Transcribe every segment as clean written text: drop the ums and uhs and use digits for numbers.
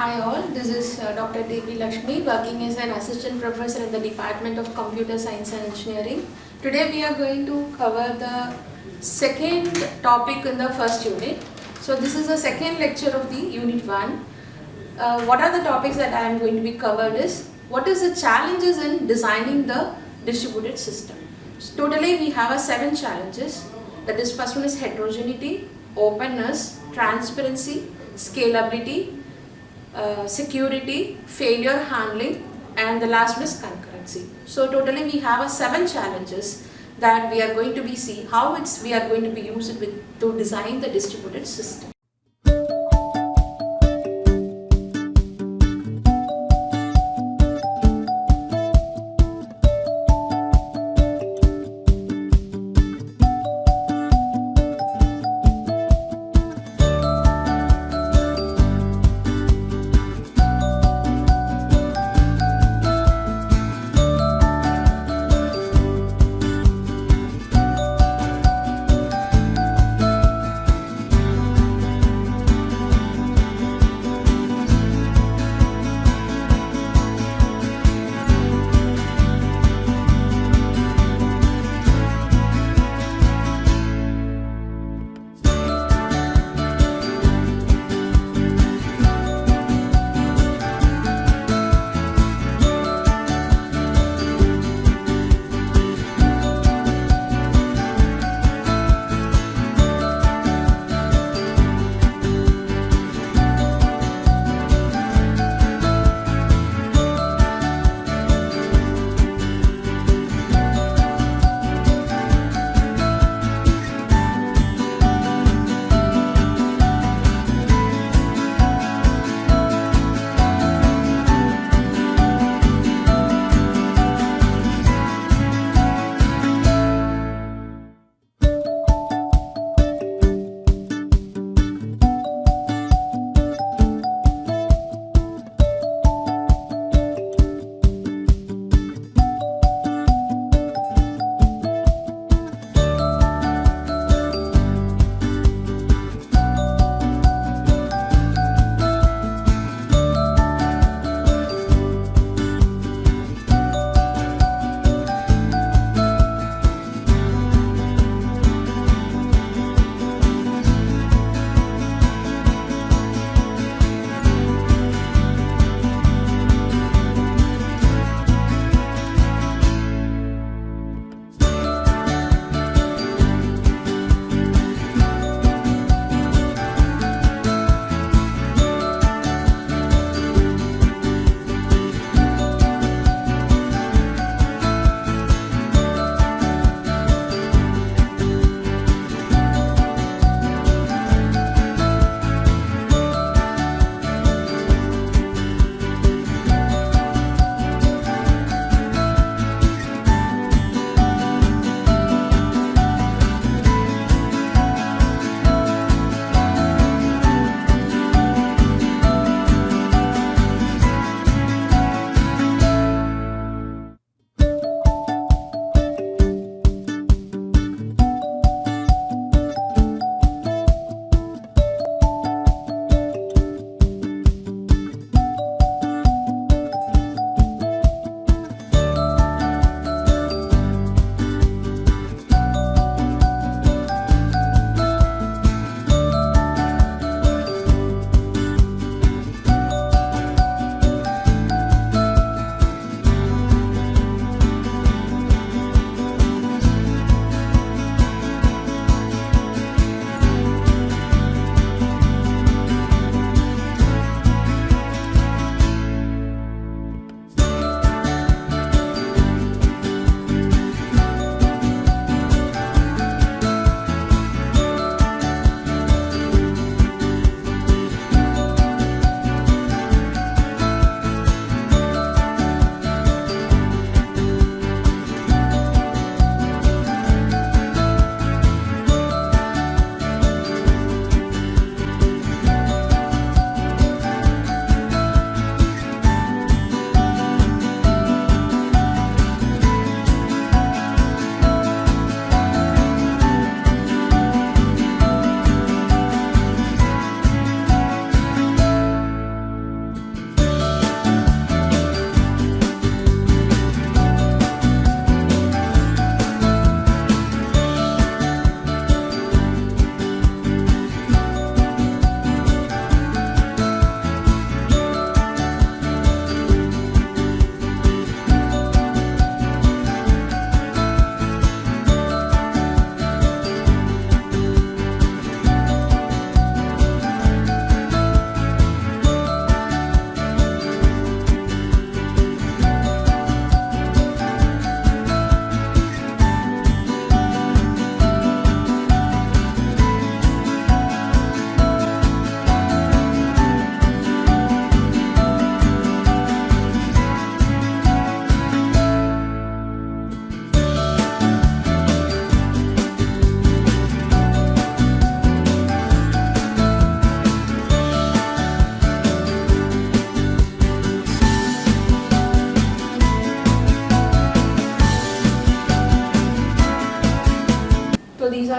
Hi all, this is Dr. Devi Lakshmi working as an assistant professor in the Department of Computer Science and Engineering. Today we are going to cover the second topic in the first unit. So this is the second lecture of the unit 1. What are the topics that I am going to be covered is what is the challenges in designing the distributed system. So totally we have 7 challenges. That is, first one is heterogeneity, openness, transparency, scalability, security, failure handling, and the last one is concurrency. So totally we have 7 challenges that we are going to be see how we are going to be used to design the distributed system.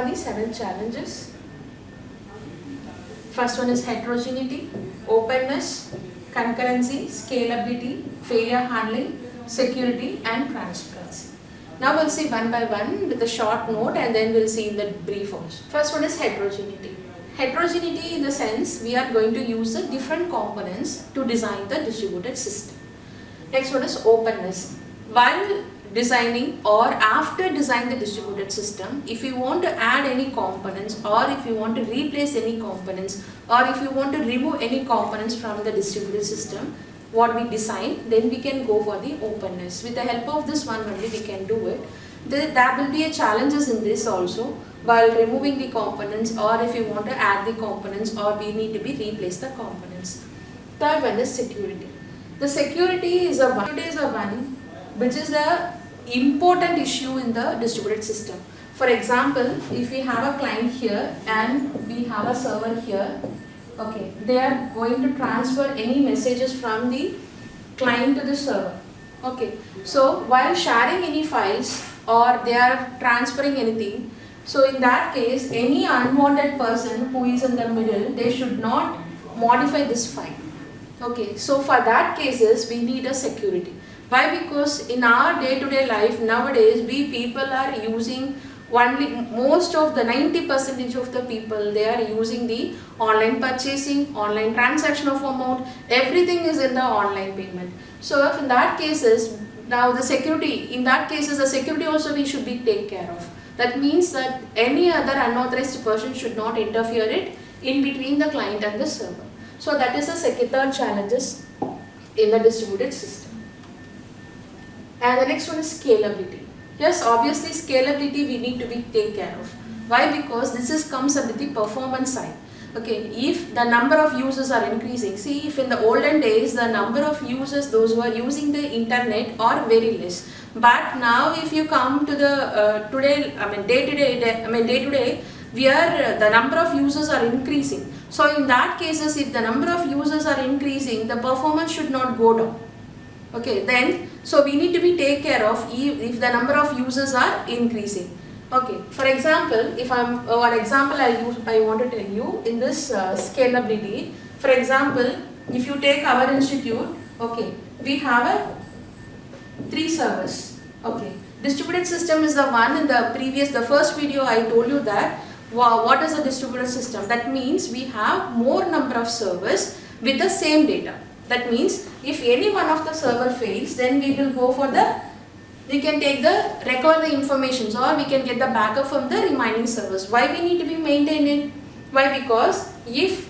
are the 7 challenges. First one is heterogeneity, openness, concurrency, scalability, failure handling, security and transparency. Now we'll see one by one with a short note and then we'll see in the brief also. First one is heterogeneity. Heterogeneity in the sense we are going to use the different components to design the distributed system. Next one is openness. While designing or after designing the distributed system, if you want to add any components or if you want to replace any components or if you want to remove any components from the distributed system, what we design, then we can go for the openness. With the help of this one only we can do it. There will be a challenges in this also while removing the components or if you want to add the components or we need to be replace the components. Third one is security. The security is a one which is the important issue in the distributed system. For example, if we have a client here and we have a server here, okay, they are going to transfer any messages from the client to the server. Okay, so while sharing any files or they are transferring anything, so in that case, any unwanted person who is in the middle, they should not modify this file. Okay, so for that cases, we need a security. Why? Because in our day-to-day life nowadays, we people are using most of the 90% of the people, they are using the online purchasing, online transaction of amount, everything is in the online payment. So if in that cases, now the security, in that cases the security also we should be take care of. That means that any other unauthorized person should not interfere it in between the client and the server. So that is the third challenges in the distributed system. And the next one is scalability. Yes, obviously scalability we need to be take care of. Why? Because this is comes under the performance side. Okay, if the number of users are increasing, see if in the olden days the number of users, those who are using the internet are very less. But now if you come to the day to day, the number of users are increasing. So in that cases, if the number of users are increasing, the performance should not go down. Okay, then so we need to be take care of if the number of users are increasing. Okay, for example, if one example I want to tell you in this scalability. For example, if you take our institute, okay, we have 3 servers. Okay, distributed system is the one in the first video I told you that what is a distributed system. That means we have more number of servers with the same data. That means if any one of the server fails, then we will go for we can recover the information or we can get the backup from the remaining servers. Why we need to be maintained it? Why? Because if,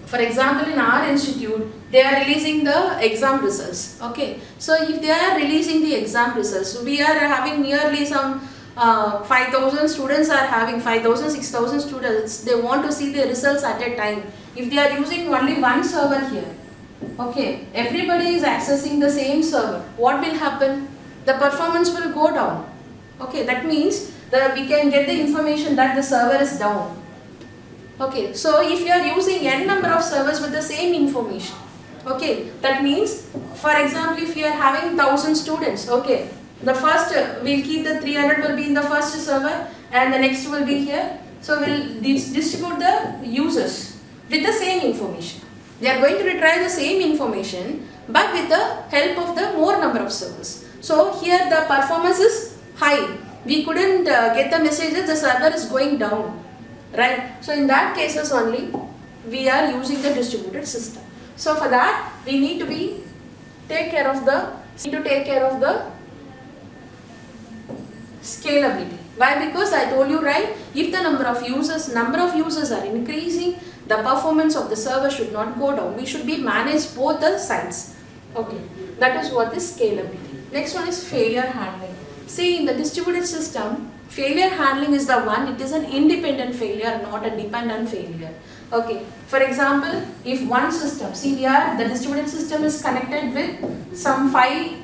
for example, in our institute, they are releasing the exam results. Okay, so if they are releasing the exam results, we are having nearly some 5,000 students are having 5,000, 6,000 students. They want to see the results at a time. If they are using only one server here, okay, everybody is accessing the same server. What will happen? The performance will go down. Okay, that means that we can get the information that the server is down. Okay, so if you are using n number of servers with the same information, okay, that means, for example, if you are having 1,000 students, okay, the first we'll keep the 300 will be in the first server and the next will be here. So we'll distribute the users with the same information. They are going to retrieve the same information but with the help of the more number of servers. So here the performance is high. We couldn't get the message that the server is going down, right? So in that cases only we are using the distributed system. So for that we need to take care of the scalability. Why? Because I told you, right, if the number of users are increasing, the performance of the server should not go down. We should be managed both the sides. Okay, that is what is scalability. Next one is failure handling. See, in the distributed system, failure handling is the one, it is an independent failure, not a dependent failure. Okay, for example, if one system, see here the distributed system is connected with some 5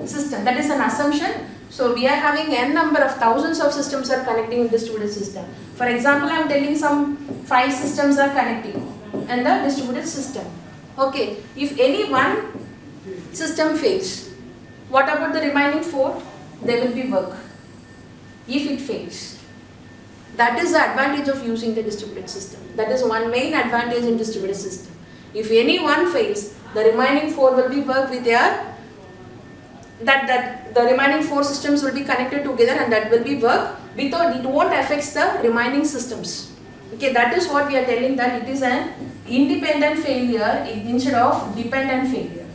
system, that is an assumption. So we are having n number of thousands of systems are connecting in distributed system. For example, I am telling some 5 systems are connecting in the distributed system. Okay, if any one system fails, what about the remaining 4? They will be work if it fails. That is the advantage of using the distributed system. That is one main advantage in distributed system. If any one fails, the remaining 4 will be work with their the remaining 4 systems will be connected together, and that will be work without, it won't affect the remaining systems. Okay, that is what we are telling, that it is an independent failure instead of dependent failure.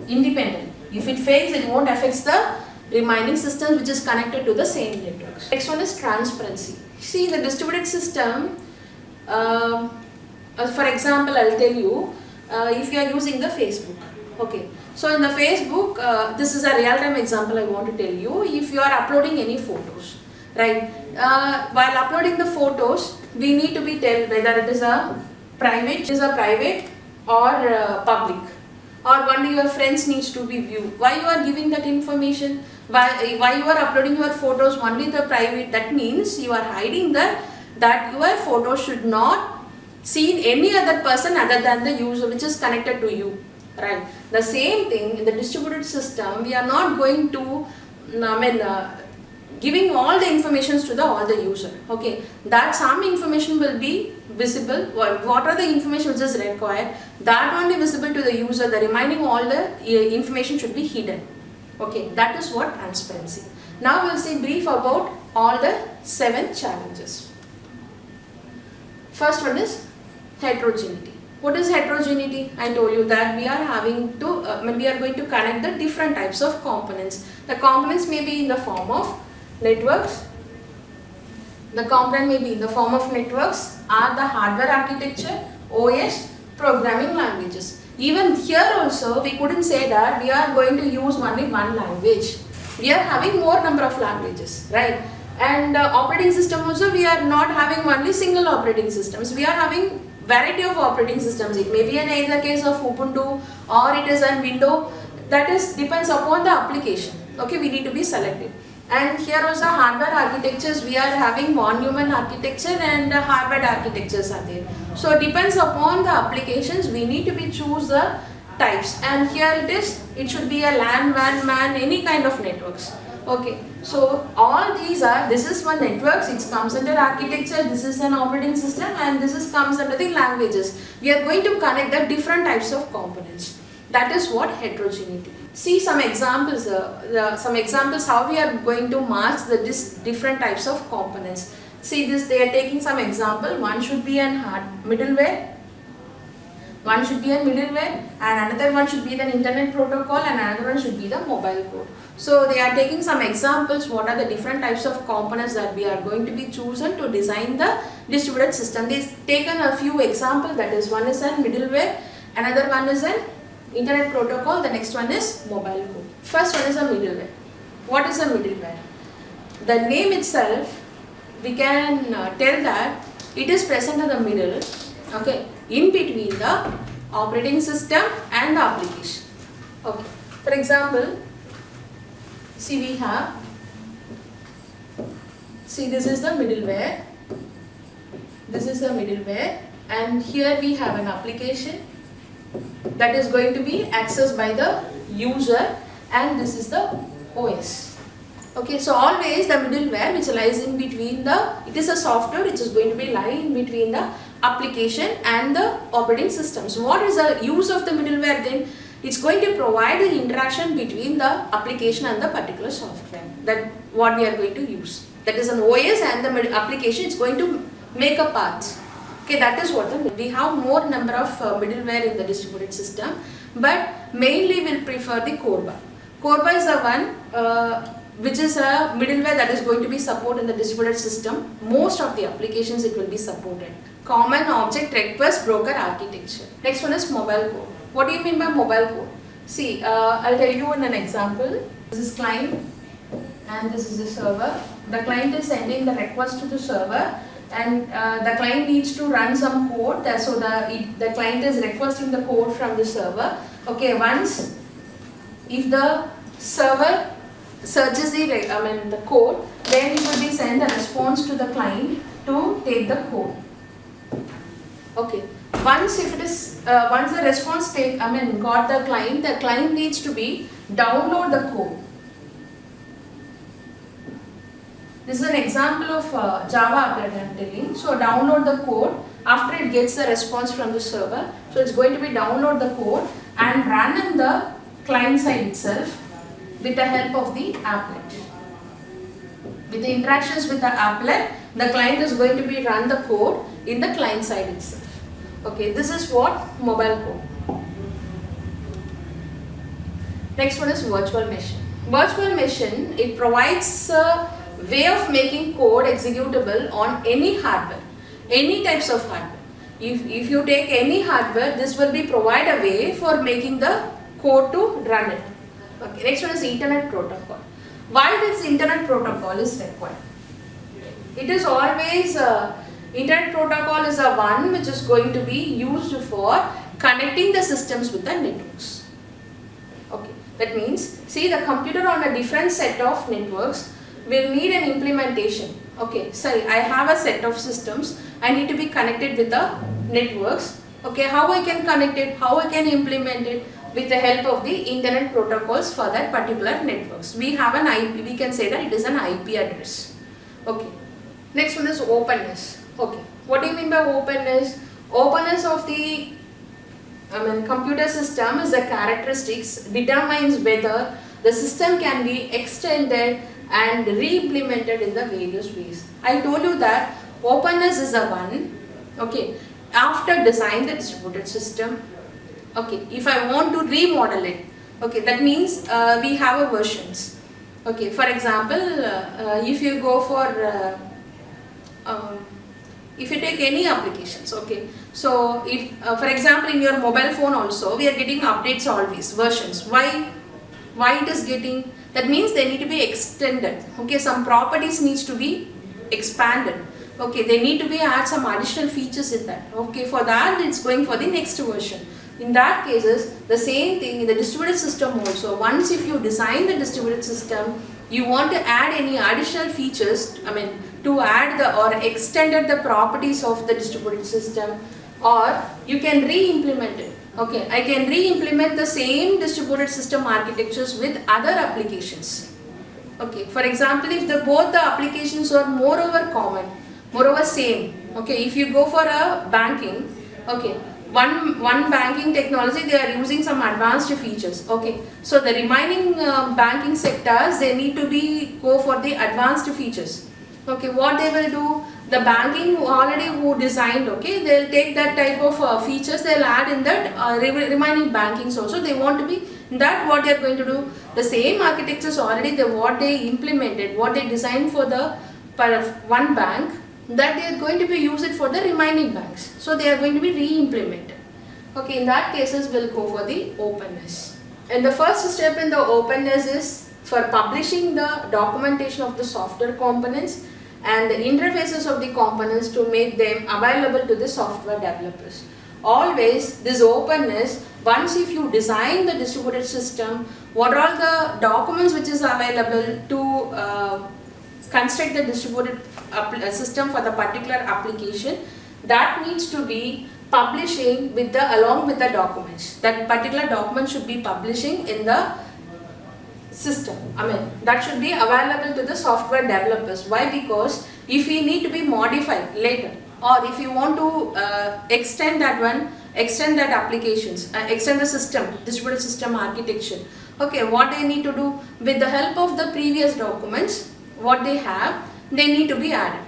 Independent. If it fails, it won't affect the remaining systems which is connected to the same networks. Next one is transparency. See, in the distributed system, for example, I'll tell you, if you are using the Facebook. Okay, so in the Facebook, this is a real-time example I want to tell you. If you are uploading any photos, right? While uploading the photos, we need to be tell whether it is a private or public, or only your friends needs to be viewed. Why you are giving that information? Why you are uploading your photos only the private? That means you are hiding that your photo should not see any other person other than the user which is connected to you. Right. The same thing in the distributed system, we are not going to giving all the informations to all the user. Okay, that some information will be visible. What are the information which is required? That only visible to the user. The remaining all the information should be hidden. Okay, that is what transparency. Now we will see brief about all the 7 challenges. First one is heterogeneity. What is heterogeneity? I told you that we are having to, we are going to connect the different types of components. The components may be in the form of networks. The component may be in the form of networks, or the hardware architecture, OS, programming languages. Even here also, we couldn't say that we are going to use only one language. We are having more number of languages, right? And operating system also, we are not having only single operating systems. We are having variety of operating systems. It may be in either case of Ubuntu or it is a window. That is depends upon the application. Okay, we need to be selected. And here also hardware architectures, we are having von Neumann architecture and Harvard architectures are there. So depends upon the applications, we need to be choose the types. And here it is, it should be a LAN, WAN, MAN, any kind of networks. Okay, so all these are, this is one networks, it comes under architecture, this is an operating system, and this is comes under the languages. We are going to connect the different types of components. That is what heterogeneity. See some examples, how we are going to match the different types of components. See this, they are taking some example. One should be an middleware. One should be a middleware, and another one should be the internet protocol, and another one should be the mobile code. So they are taking some examples, what are the different types of components that we are going to be chosen to design the distributed system. They've taken a few examples, that is, one is a middleware, another one is an internet protocol, the next one is mobile code. First one is a middleware. What is a middleware? The name itself, we can tell that it is present in the middle, okay, in between the operating system and the application. Okay. For example, see we have, see this is the middleware, this is the middleware, and here we have an application that is going to be accessed by the user, and this is the OS. Okay, so always the middleware which lies in between the, it is a software which is going to be lying in between the application and the operating system. So what is the use of the middleware then? It's going to provide the interaction between the application and the particular software. That what we are going to use. That is an OS and the application is going to make a path. Okay, that is what we have more number of middleware in the distributed system, but mainly we'll prefer the CORBA. CORBA is the one which is a middleware that is going to be supported in the distributed system. Most of the applications it will be supported. Common Object Request Broker Architecture. Next one is mobile code. What do you mean by mobile code? See, I'll tell you in an example. This is client and this is the server. The client is sending the request to the server, and the client needs to run some code. So the client is requesting the code from the server. Okay, once if the server searches the code, then it will be send a response to the client to take the code. Okay. Once if it is once the response got the client needs to be download the code. This is an example of Java applet I am telling. So download the code after it gets the response from the server. So it's going to be download the code and run in the client side itself with the help of the applet. With the interactions with the applet, the client is going to be run the code in the client side itself. Okay, this is what mobile code. Next one is virtual machine. Virtual machine, it provides a way of making code executable on any hardware, any types of hardware. If you take any hardware, this will be provide a way for making the code to run it. Okay, next one is Ethernet protocol. Why this Internet protocol is required? It is always, Internet protocol is a one which is going to be used for connecting the systems with the networks. Okay, that means, see the computer on a different set of networks will need an implementation. Okay, sorry, I have a set of systems, I need to be connected with the networks. Okay, how I can connect it, how I can implement it? With the help of the internet protocols for that particular networks. We have an IP, we can say that it is an IP address. Okay. Next one is openness. Okay. What do you mean by openness? Openness of the computer system is the characteristics determines whether the system can be extended and re-implemented in the various ways. I told you that openness is the one. Okay. After design the distributed system. Okay, if I want to remodel it, okay, that means we have a versions. Okay, for example, if you go for, if you take any applications, okay, so if, for example, in your mobile phone also, we are getting updates always, versions. Why it is getting? That means they need to be extended. Okay, some properties needs to be expanded. Okay, they need to be add some additional features in that. Okay, for that it's going for the next version. In that cases, the same thing in the distributed system also. Once if you design the distributed system, you want to add any additional features, to add the or extended the properties of the distributed system, or you can re-implement it. Okay, I can re-implement the same distributed system architectures with other applications. Okay, for example, if both the applications are moreover common, moreover same. Okay, if you go for a banking, okay, one banking technology, they are using some advanced features. Okay, so the remaining banking sectors, they need to go for the advanced features. Okay, what they will do, the banking already who designed, okay, they'll take that type of features, they'll add in that remaining bankings also. They want to be that what they are going to do, the same architectures already, what they implemented, what they designed for the one bank, that they are going to be use it for the remaining banks. So they are going to be re-implemented. Okay, in that cases we'll go for the openness. And the first step in the openness is for publishing the documentation of the software components and the interfaces of the components to make them available to the software developers. Always this openness, once if you design the distributed system, what are all the documents which is available to construct the distributed system for the particular application, that needs to be publishing with along with the documents. That particular document should be publishing in the system. That should be available to the software developers. Why? Because if we need to be modified later, or if you want to extend that one, extend that applications, extend the system, distributed system architecture. Okay, what they need to do with the help of the previous documents, what they have, they need to be added.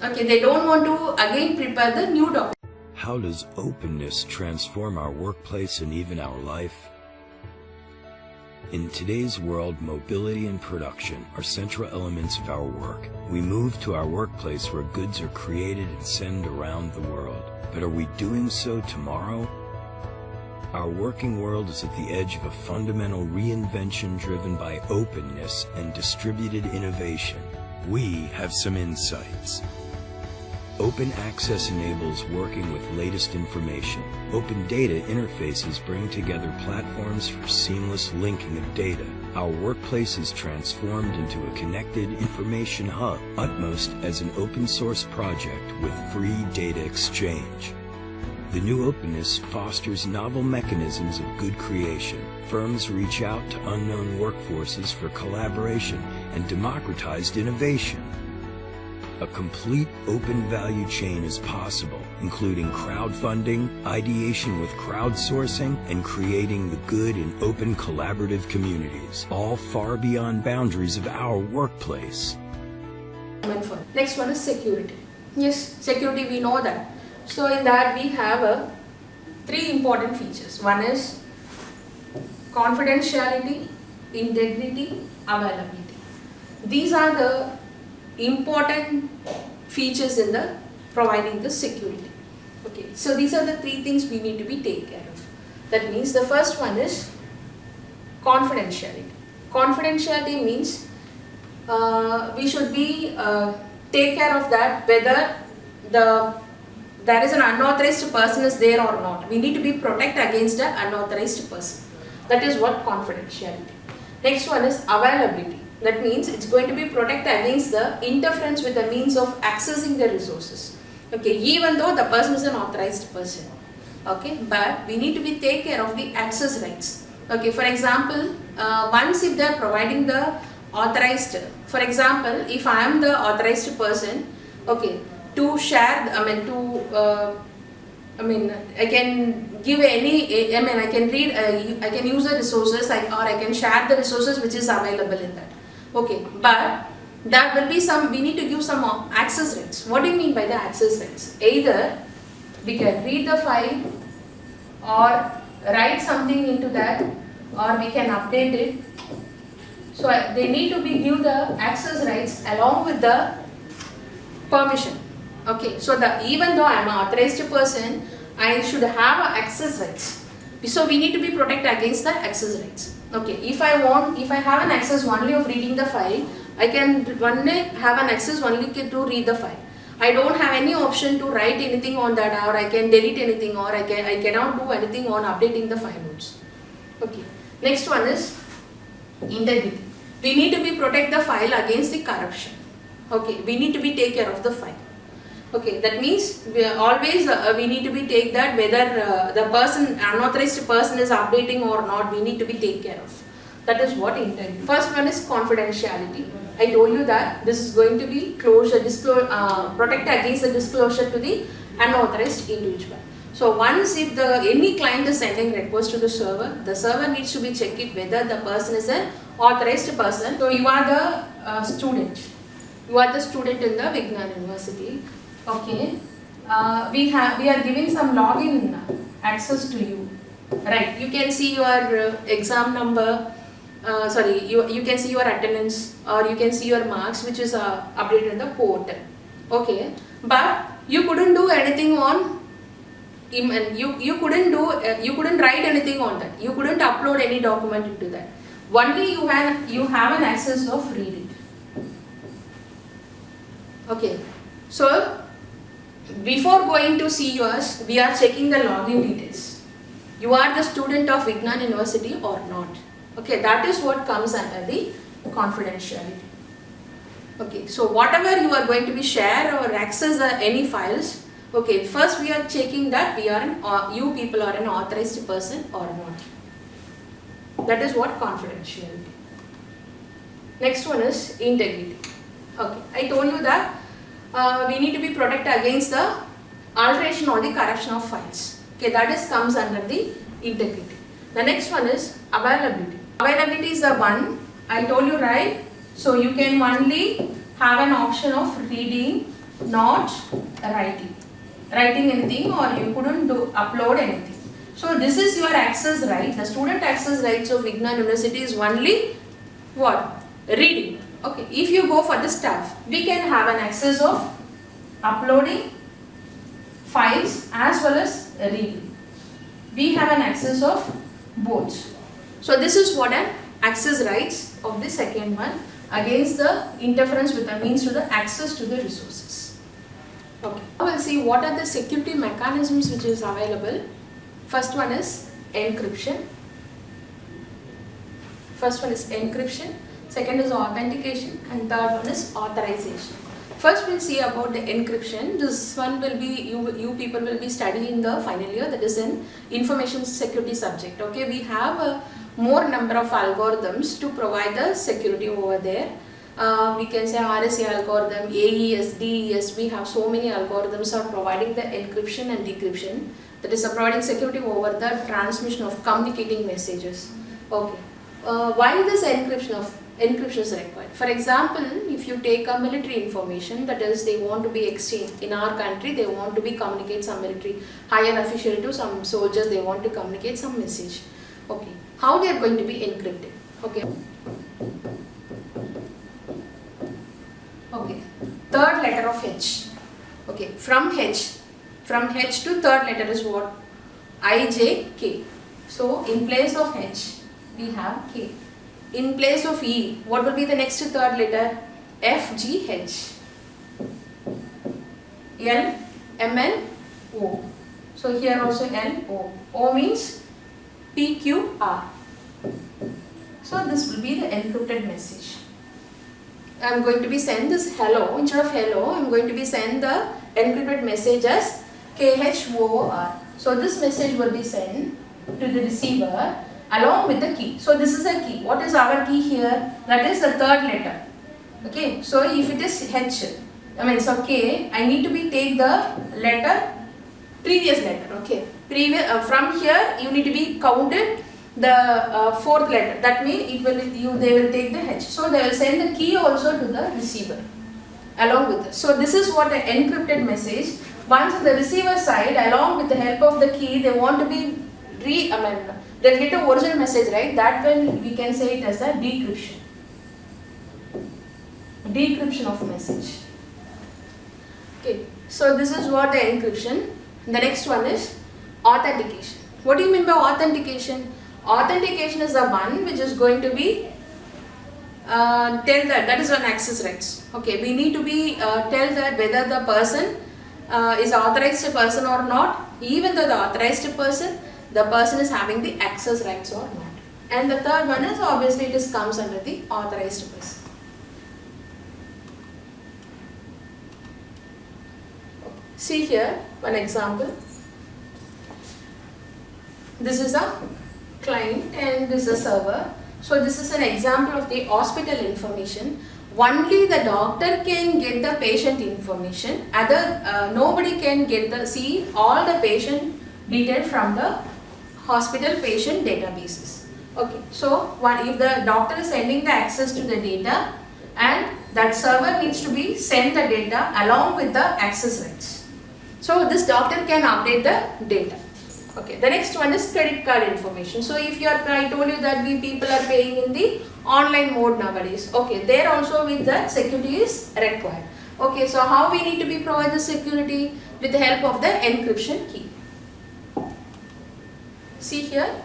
Okay, they don't want to again prepare the new document. How does openness transform our workplace and even our life? In today's world, mobility and production are central elements of our work. We move to our workplace where goods are created and sent around the world. But are we doing so tomorrow? Our working world is at the edge of a fundamental reinvention driven by openness and distributed innovation. We have some insights. Open access enables working with latest information. Open data interfaces bring together platforms for seamless linking of data. Our workplace is transformed into a connected information hub, utmost as an open source project with free data exchange. The new openness fosters novel mechanisms of good creation. Firms reach out to unknown workforces for collaboration and democratized innovation. A complete open value chain is possible, including crowdfunding, ideation with crowdsourcing, and creating the good and open collaborative communities, all far beyond boundaries of our workplace. Next one is security. Yes, security, we know that. So in that we have three important features. One is confidentiality, integrity, availability. These are the important features in the providing the security. Okay, so these are the three things we need to be take care of. That means the first one is confidentiality. Confidentiality means we should be take care of that whether there is an unauthorized person is there or not. We need to be protect against the unauthorized person. That is what confidentiality. Next one is availability. That means it's going to be protect against the interference with the means of accessing the resources. Okay, even though the person is an authorized person. Okay, but we need to be take care of the access rights. Okay, for example, once if they are providing the authorized, for example, if I am the authorized person, okay, to share, I can give any, I can read, I can use the resources or I can share the resources which is available in that. Okay, but there will be some, we need to give some access rights. What do you mean by the access rights? Either we can read the file or write something into that or we can update it. So they need to be give the access rights along with the permission. Okay, so even though I am an authorized person, I should have access rights. So we need to be protect against the access rights. Okay, if I have an access only of reading the file, I can only have an access only to read the file. I don't have any option to write anything on that, or I can delete anything, or I cannot do anything on updating the file notes. Okay, next one is integrity. We need to be protect the file against the corruption. Okay, we need to be take care of the file. Okay, that means we always we need to be take that whether the person, unauthorized person is updating or not, we need to be take care of. That is what integrity. First one is confidentiality. I told you that this is going to be protect against the disclosure to the unauthorized individual. So once if any client is sending request to the server needs to be check it whether the person is an authorized person. So you are the student. You are the student in the Vignan University. Okay, we are giving some login access to you, right? You can see your exam number, you can see your attendance or you can see your marks which is updated in the portal. Okay, but you couldn't do anything on email. You couldn't write anything on that. You couldn't upload any document into that. Only you have an access of reading. Okay, so before going to see yours, we are checking the login details. You are the student of Vignan University or not. Okay, that is what comes under the confidentiality. Okay, so whatever you are going to be share or access any files, okay, first we are checking that you people are an authorized person or not. That is what confidentiality. Next one is integrity. Okay, I told you that we need to be protect against the alteration or the corruption of files. Okay, that is comes under the integrity. The next one is availability. Availability is the one I told you, right? So you can only have an option of reading, not writing anything, or you couldn't upload anything. So this is your access right. The student access rights of Vignan University is only what? Reading. Okay, if you go for the staff, we can have an access of uploading files as well as reading. We have an access of both. So this is what an access rights of the second one against the interference with the means to the access to the resources. Okay, now we'll see what are the security mechanisms which is available. First one is encryption. Second is authentication, and third one is authorization. First we'll see about the encryption. This one will be, you people will be studying the final year, that is an information security subject. Okay, we have a more number of algorithms to provide the security over there. We can say RSA algorithm, AES, DES, we have so many algorithms are providing the encryption and decryption, that is providing security over the transmission of communicating messages. Okay. Why this encryption is required? For example, if you take a military information, that is they want to be exchanged in our country, they want to be communicate some military higher official to some soldiers, they want to communicate some message. Okay, how they are going to be encrypted? Okay. Okay, third letter of H. Okay, from H to third letter is what? I, J, K. So in place of H, we have K. In place of E, what will be the next third letter? F, G, H. L, M, N, O. So here also N, O. O means P, Q, R. So this will be the encrypted message. I am going to be send this hello, instead of hello, I am going to be send the encrypted message as KHOOR. So this message will be sent to the receiver along with the key. So this is a key. What is our key here? That is the third letter. Okay. So if it is H, so K, I need to be take the letter, previous letter. Okay. From here you need to be counted the fourth letter. That means they will take the H. So they will send the key also to the receiver along with this. So this is what an encrypted message. Once the receiver side, along with the help of the key, they want to be they'll get the original message, right? That when we can say it as a decryption. Decryption of message. Okay, so this is what the encryption. The next one is authentication. What do you mean by authentication? Authentication is the one which is going to be tell that is on access rights. Okay, we need to be tell that whether the person is authorized person or not. Even though the authorized person, the person is having the access rights or not. And the third one is obviously it comes under the authorized person. See here one example. This is a client and this is a server. So this is an example of the hospital information. Only the doctor can get the patient information. Nobody can get see all the patient detail from the hospital patient databases. Okay, so if the doctor is sending the access to the data, and that server needs to be send the data along with the access rights. So this doctor can update the data. Okay, the next one is credit card information. So if I told you that we people are paying in the online mode nowadays. Okay, there also with that security is required. Okay, so how we need to be provide the security? With the help of the encryption key. See here.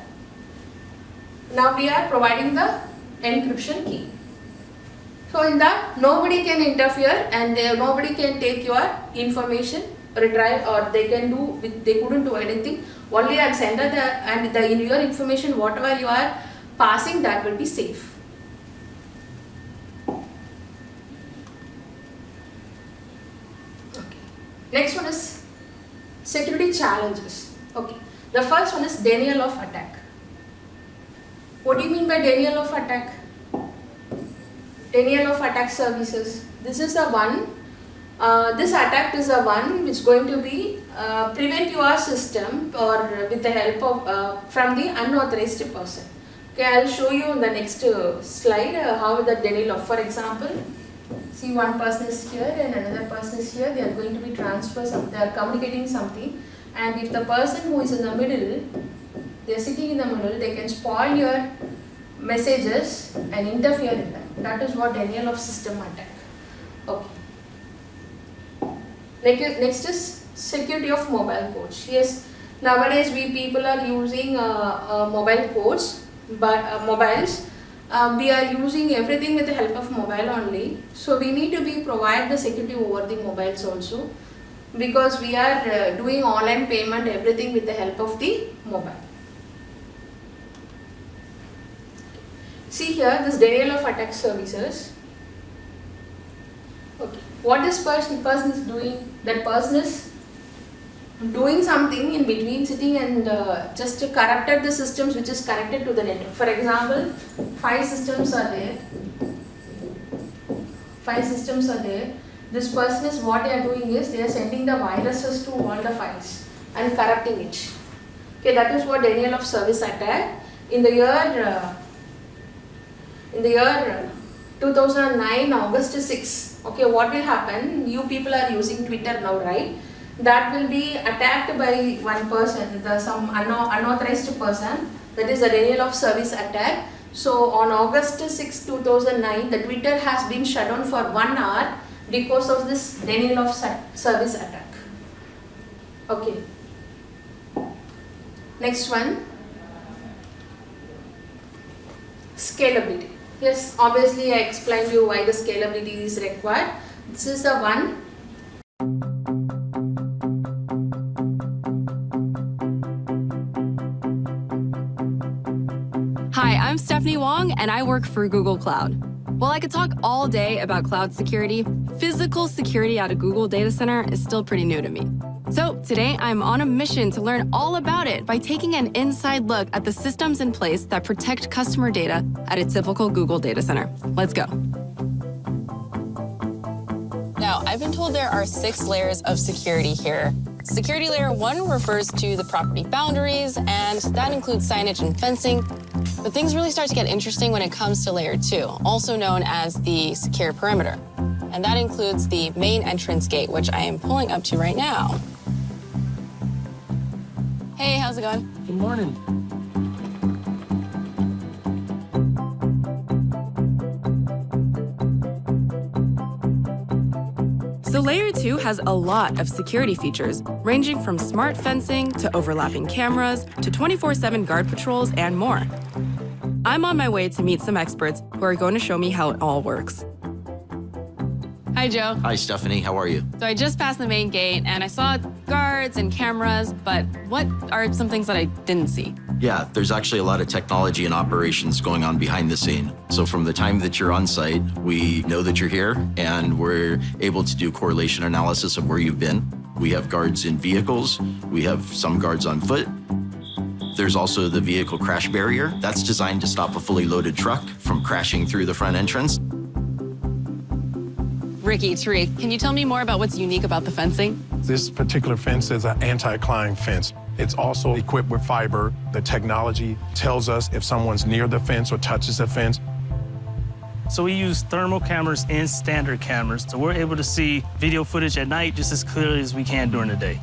Now we are providing the encryption key. So in that nobody can interfere and nobody can take your information, retrieve, or they couldn't do anything. Only at sender in your information whatever you are passing, that will be safe. Okay. Next one is security challenges. Okay. The first one is denial of attack. What do you mean by denial of attack? Denial of attack services. This is the one. This attack is the one which is going to be prevent your system or with the help of from the unauthorized person. Okay, I will show you in the next slide how the denial of. For example, see one person is here and another person is here. They are going to be they are communicating something, and if the person who is in the middle, they are sitting in the middle, they can spoil your messages and interfere in that. That is what denial of system attack. Okay. Next is security of mobile codes. Yes, nowadays we people are using mobile codes, but mobiles. We are using everything with the help of mobile only. So we need to be provide the security over the mobiles also, because we are doing online payment, everything with the help of the mobile. See here, this denial of attack services. Okay, what this person is doing? That person is doing something in between, sitting and just corrupted the systems which is connected to the network. For example, 5 systems are there. 5 systems are there. This person is, what they are doing is, they are sending the viruses to all the files and corrupting it. Okay, that is what denial of service attack. In the year 2009, August 6. Okay, what will happen? You people are using Twitter now, right? That will be attacked by one person, some unauthorized person. That is a denial of service attack. So on August 6, 2009, the Twitter has been shut down for 1 hour because of this denial of service attack. Okay. Next one. Scalability. Yes, obviously I explained you why the scalability is required. This is the one. Hi, I'm Stephanie Wong, and I work for Google Cloud. While I could talk all day about cloud security, physical security at a Google data center is still pretty new to me. So today, I'm on a mission to learn all about it by taking an inside look at the systems in place that protect customer data at a typical Google data center. Let's go. Now, I've been told there are 6 layers of security here. Security layer 1 refers to the property boundaries, and that includes signage and fencing. But things really start to get interesting when it comes to layer 2, also known as the secure perimeter. And that includes the main entrance gate, which I am pulling up to right now. Hey, how's it going? Good morning. So layer 2 has a lot of security features, ranging from smart fencing to overlapping cameras to 24/7 guard patrols and more. I'm on my way to meet some experts who are going to show me how it all works. Hi, Joe. Hi, Stephanie. How are you? So I just passed the main gate and I saw guards and cameras, but what are some things that I didn't see? Yeah, there's actually a lot of technology and operations going on behind the scene. So from the time that you're on site, we know that you're here, and we're able to do correlation analysis of where you've been. We have guards in vehicles. We have some guards on foot. There's also the vehicle crash barrier. That's designed to stop a fully loaded truck from crashing through the front entrance. Ricky, Tariq, can you tell me more about what's unique about the fencing? This particular fence is an anti-climb fence. It's also equipped with fiber. The technology tells us if someone's near the fence or touches the fence. So we use thermal cameras and standard cameras, so we're able to see video footage at night just as clearly as we can during the day.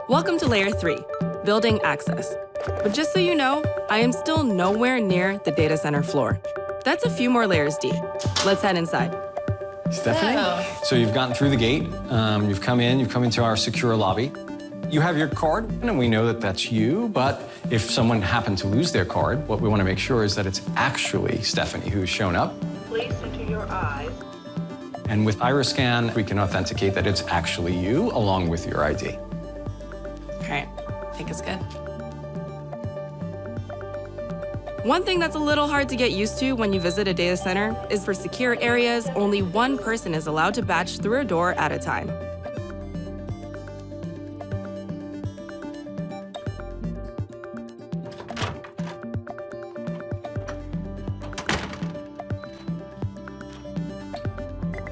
Welcome to Layer 3, Building Access. But just so you know, I am still nowhere near the data center floor. That's a few more layers deep. Let's head inside. Stephanie, Oh. so you've gotten through the gate, you've come into our secure lobby. You have your card, and we know that that's you, but if someone happened to lose their card, what we want to make sure is that it's actually Stephanie who's shown up. Place into your eyes. And with Iris Scan, we can authenticate that it's actually you along with your ID. All right, I think it's good. One thing that's a little hard to get used to when you visit a data center is for secure areas, only one person is allowed to batch through a door at a time.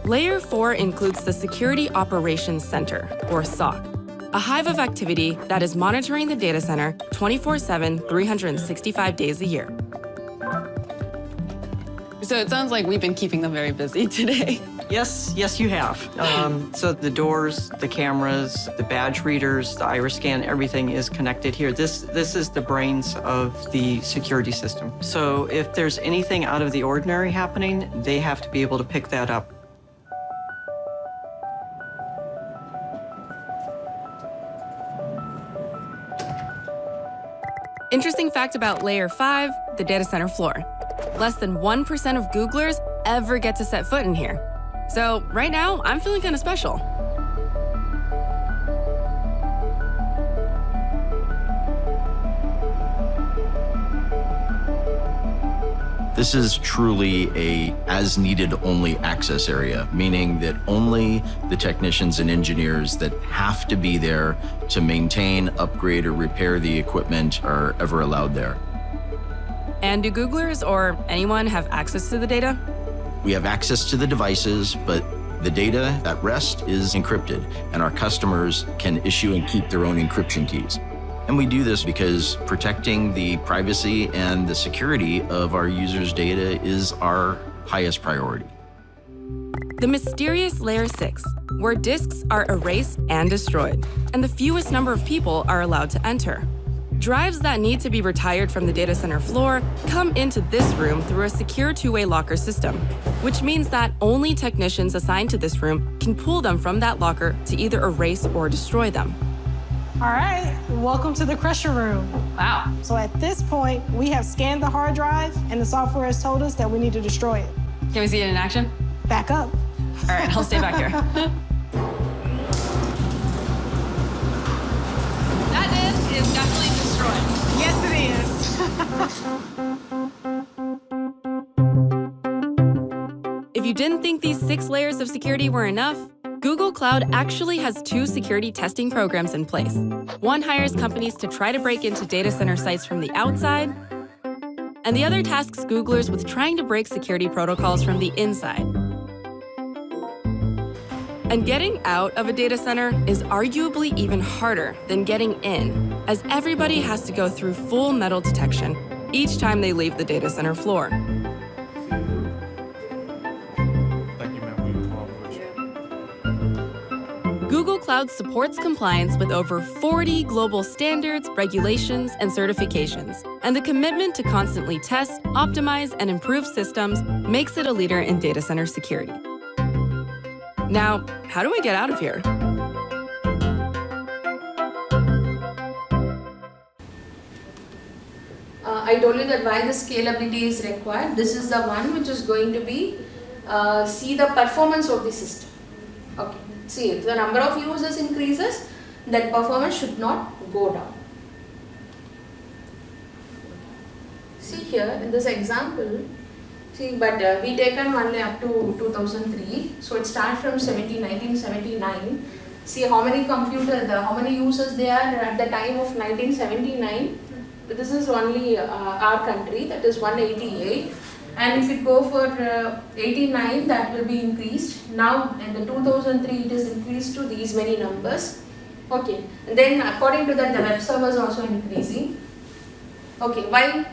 Layer 4 includes the Security Operations Center, or SOC, a hive of activity that is monitoring the data center 24/7, 365 days a year. So it sounds like we've been keeping them very busy today. Yes, you have. So the doors, the cameras, the badge readers, the iris scan, everything is connected here. This is the brains of the security system. So if there's anything out of the ordinary happening, they have to be able to pick that up. Interesting fact about Layer 5, the data center floor. Less than 1% of Googlers ever get to set foot in here. So right now, I'm feeling kind of special. This is truly a as-needed only access area, meaning that only the technicians and engineers that have to be there to maintain, upgrade, or repair the equipment are ever allowed there. And do Googlers or anyone have access to the data? We have access to the devices, but the data at rest is encrypted, and our customers can issue and keep their own encryption keys. And we do this because protecting the privacy and the security of our users' data is our highest priority. The mysterious Layer 6, where disks are erased and destroyed, and the fewest number of people are allowed to enter. Drives that need to be retired from the data center floor come into this room through a secure two-way locker system, which means that only technicians assigned to this room can pull them from that locker to either erase or destroy them. All right, welcome to the Crusher Room. Wow. So at this point, we have scanned the hard drive and the software has told us that we need to destroy it. Can we see it in action? Back up. All right, I'll stay back here. That disk is definitely destroyed. Yes, it is. If you didn't think these 6 layers of security were enough, Google Cloud actually has 2 security testing programs in place. One hires companies to try to break into data center sites from the outside, and the other tasks Googlers with trying to break security protocols from the inside. And getting out of a data center is arguably even harder than getting in, as everybody has to go through full metal detection each time they leave the data center floor. Thank you, ma'am, for your cooperation. Google Cloud supports compliance with over 40 global standards, regulations, and certifications. And the commitment to constantly test, optimize, and improve systems makes it a leader in data center security. Now, how do I get out of here? I told you that why the scalability is required. This is the one which is going to be see the performance of the system. Okay. See, if the number of users increases, that performance should not go down. See here in this example, see, but we taken only up to 2003, so it starts from 1979. See how many how many users there at the time of 1979. This is only our country, that is 188. And if it go for 89, that will be increased. Now in the 2003, it is increased to these many numbers. Okay, and then according to that, the web servers also increasing. Okay, why?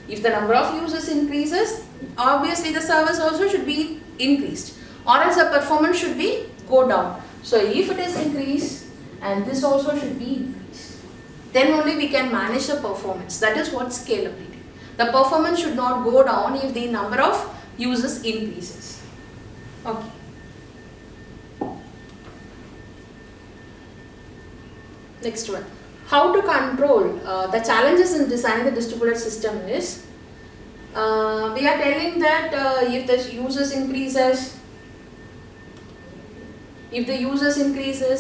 If the number of users increases, obviously the servers also should be increased, or else the performance should be go down. So if it is increased, and this also should be increased, then only we can manage the performance. That is what scalability. The performance should not go down if the number of users increases. Okay. Next one. How to control the challenges in designing the distributed system is, we are telling that if the users increases,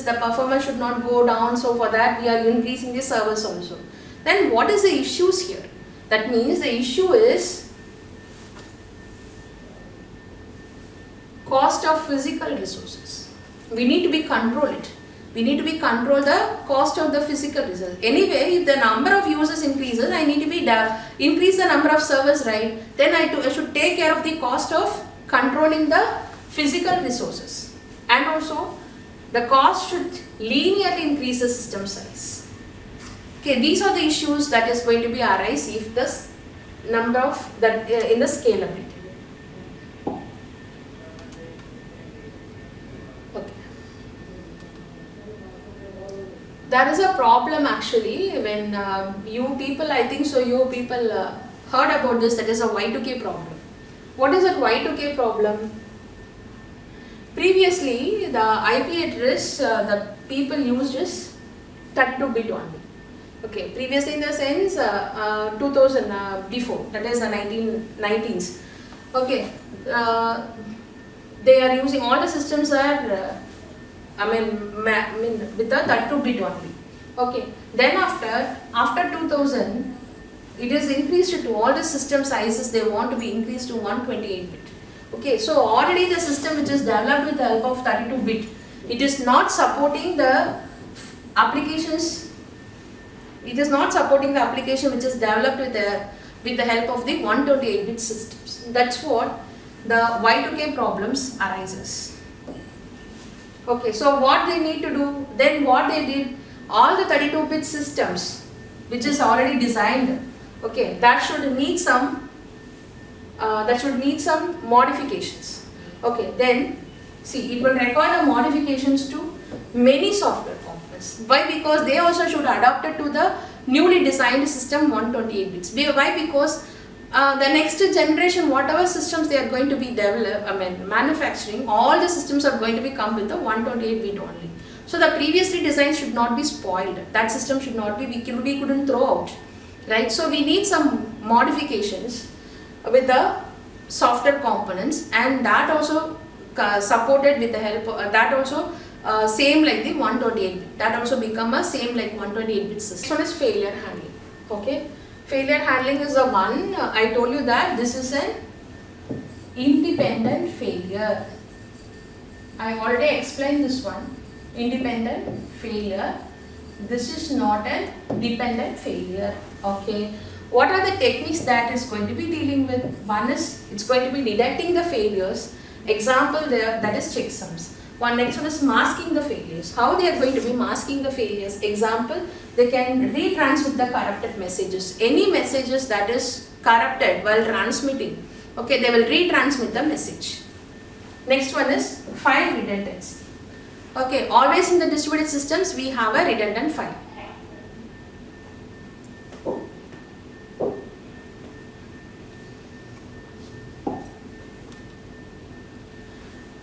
the performance should not go down. So for that we are increasing the servers also. Then what is the issues here? That means the issue is cost of physical resources. We need to be control it. We need to be control the cost of the physical resources. Anyway, if the number of users increases, I need to be increase the number of servers, right? Then I should take care of the cost of controlling the physical resources. And also, the cost should linearly increase the system size. Okay, these are the issues that is going to be arise if the number of that in the scalability. Okay. There is a problem actually when you people, I think so, you people heard about this. That is a Y2K problem. What is that Y2K problem? Previously, the IP address that people used is 32-bit only. Okay, previously in the sense 2000 before, that is the 1990s. Okay, they are using, all the systems are with the 32-bit only. Okay, then after 2000, it is increased to all the system sizes. They want to be increased to 128-bit. Okay, so already the system which is developed with the help of 32-bit, it is not supporting the applications. It is not supporting the application which is developed with the with the help of the 128-bit systems. That's what the Y2K problems arises. Okay, so what they need to do, then what they did, all the 32-bit systems which is already designed, okay, that should need some modifications. Okay, then see, it will require the modifications to many software components. Why? Because they also should adapt it to the newly designed system 128 bits. Why? Because the next generation, whatever systems they are going to be manufacturing, all the systems are going to be come with the 128 bit only. So the previously designed should not be spoiled. That system should not be, we couldn't throw out, right? So we need some modifications with the software components, and that also supported with the help of, that also same like the 128 bit. That also become a same like 128 bit system. This one is failure handling. Okay, failure handling is the one I told you that this is an independent failure. I already explained this one. Independent failure. This is not a dependent failure. Okay. What are the techniques that is going to be dealing with? One is it's going to be detecting the failures. Example there, that is checksums. Next one is masking the failures. How they are going to be masking the failures? Example, they can retransmit the corrupted messages. Any messages that is corrupted while transmitting, okay, they will retransmit the message. Next one is file redundancy. Okay, always in the distributed systems we have a redundant file.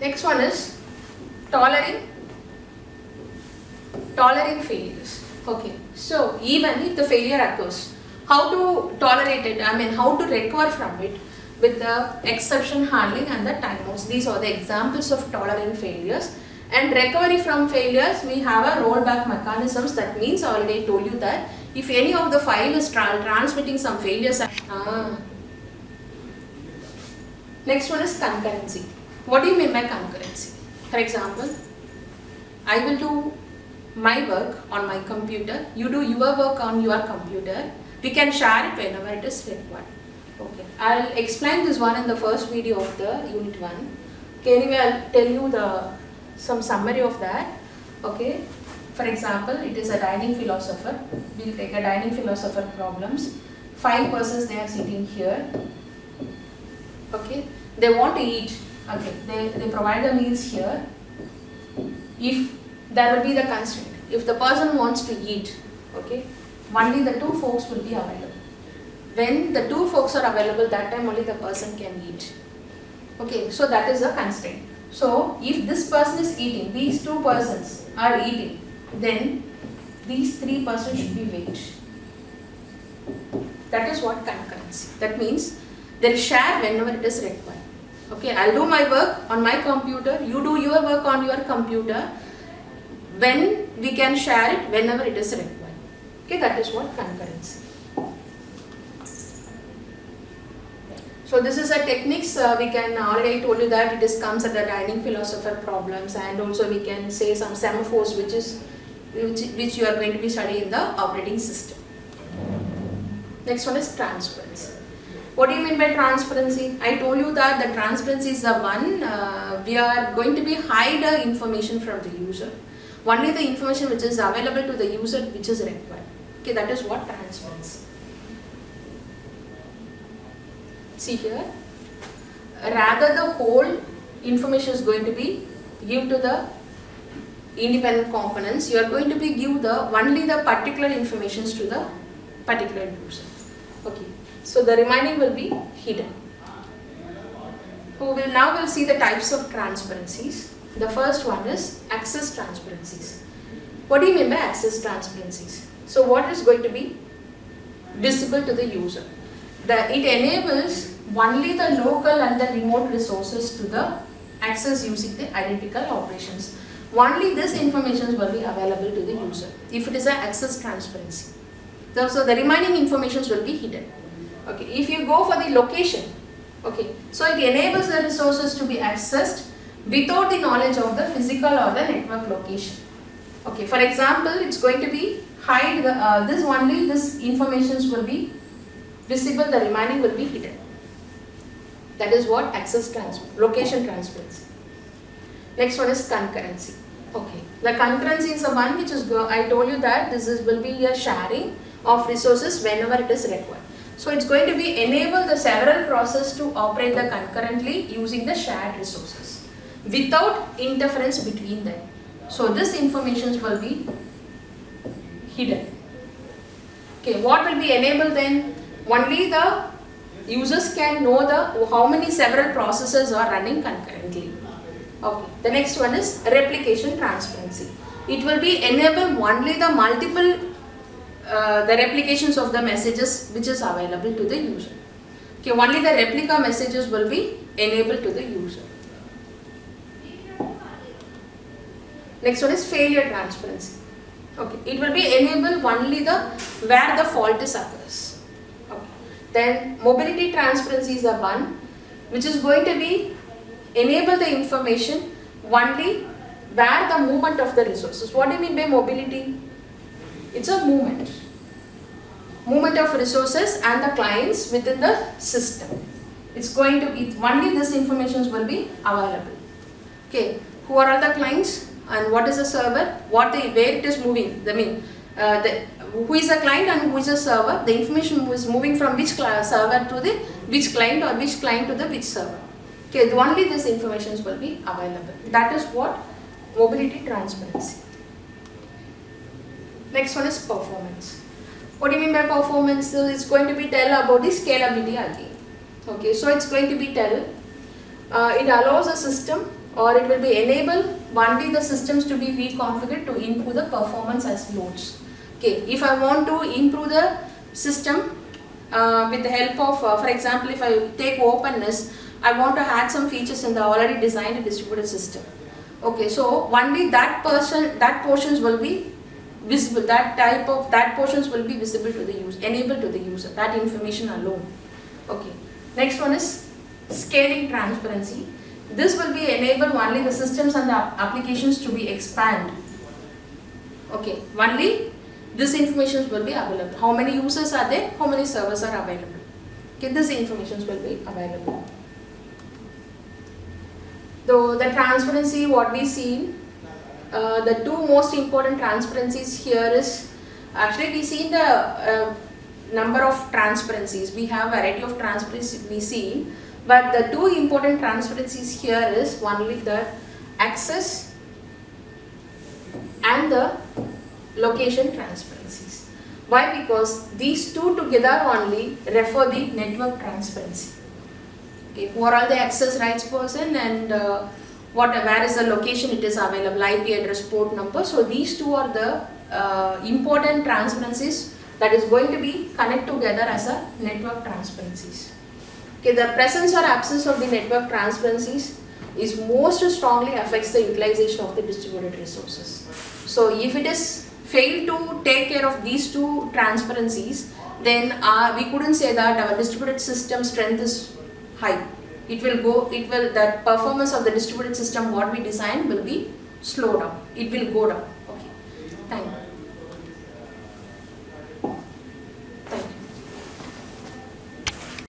Next one is tolerating failures. Okay, so even if the failure occurs, how to tolerate it, how to recover from it with the exception handling and the timeouts. These are the examples of tolerating failures. And recovery from failures, we have a rollback mechanisms. That means I already told you that if any of the file is transmitting some failures. Next one is concurrency. What do you mean by concurrency? For example, I will do my work on my computer, you do your work on your computer. We can share it whenever it is required. Okay, I'll explain this one in the first video of the unit 1. Okay, anyway, I'll tell you some summary of that. Okay, for example, it is a dining philosopher. We'll take a dining philosopher problems. 5 persons, they are sitting here. Okay, they want to eat. Okay, they provide the meals here. If there will be the constraint, if the person wants to eat, okay, only the 2 folks will be available. When the 2 folks are available, that time only the person can eat. Okay, so that is the constraint. So if this person is eating, these 2 persons are eating, then these 3 persons should be wait. That is what concurrency. That means they will share whenever it is required. Okay, I'll do my work on my computer, you do your work on your computer. When we can share it whenever it is required. Okay, that is what concurrency. So this is a techniques we can already told you that it is comes at the dining philosopher problems, and also we can say some semaphores which you are going to be studying in the operating system. Next one is transparency. What do you mean by transparency? I told you that the transparency is the one we are going to be hide the information from the user. Only the information which is available to the user which is required. Okay, that is what transparency. See here, rather the whole information is going to be give to the independent components. You are going to be give the only the particular informations to the particular user. Okay, so the remaining will be hidden. Now we'll see the types of transparencies. The first one is access transparencies. What do you mean by access transparencies? So what is going to be visible to the user? It enables only the local and the remote resources to the access using the identical operations. Only this information will be available to the user if it is an access transparency. So the remaining information will be hidden. Okay, if you go for the location, okay, so it enables the resources to be accessed without the knowledge of the physical or the network location. Okay, for example, it's going to be hide the this information will be visible, the remaining will be hidden. That is what location transparency. Next one is concurrency. Okay, the concurrency is the one which is, I told you that will be a sharing of resources whenever it is required. So it's going to be enable the several processes to operate the concurrently using the shared resources without interference between them. So this information will be hidden. Okay, what will be enabled then? Only the users can know how many several processes are running concurrently. Okay, the next one is replication transparency. It will be enable only the multiple the replications of the messages which is available to the user. Okay, only the replica messages will be enabled to the user. Next one is failure transparency. Okay, it will be enabled only where the fault is occurs. Okay. Then mobility transparency is the one which is going to be enable the information only where the movement of the resources. What do you mean by mobility? It's a movement of resources and the clients within the system. It's going to be only this information will be available. Okay, who are all the clients and what is the server? Where it is moving? I mean, who is the client and who is the server? The information is moving from which server to the which client or which client to the which server. Okay, only this information will be available. That is what mobility transparency. Next one is performance. What do you mean by performance? So it's going to be tell about the scalability again. Okay, so it's going to be tell, it allows a system or it will be enable only the systems to be reconfigured to improve the performance as loads. Okay, if I want to improve the system with the help of, for example, if I take openness, I want to add some features in the already designed distributed system. Okay, so only that portions will be visible, that portions will be visible to the user, enabled to the user, that information alone. Okay, next one is scaling transparency. This will be enable only the systems and the applications to be expand. Okay, only this information will be available. How many users are there? How many servers are available? Okay, this information will be available. So the transparency, what we see, the two most important transparencies here is, actually we see the number of transparencies. We have variety of transparencies we see, but the two important transparencies here is only the access and the location transparencies. Why? Because these two together only refer the network transparency. Okay, who are all the access rights person and where is the location it is available, IP address, port number. So these two are the important transparencies that is going to be connected together as a network transparencies. Okay, the presence or absence of the network transparencies is most strongly affects the utilization of the distributed resources. So if it is failed to take care of these two transparencies, then we couldn't say that our distributed system strength is high. The performance of the distributed system what we design will be slow down. It will go down.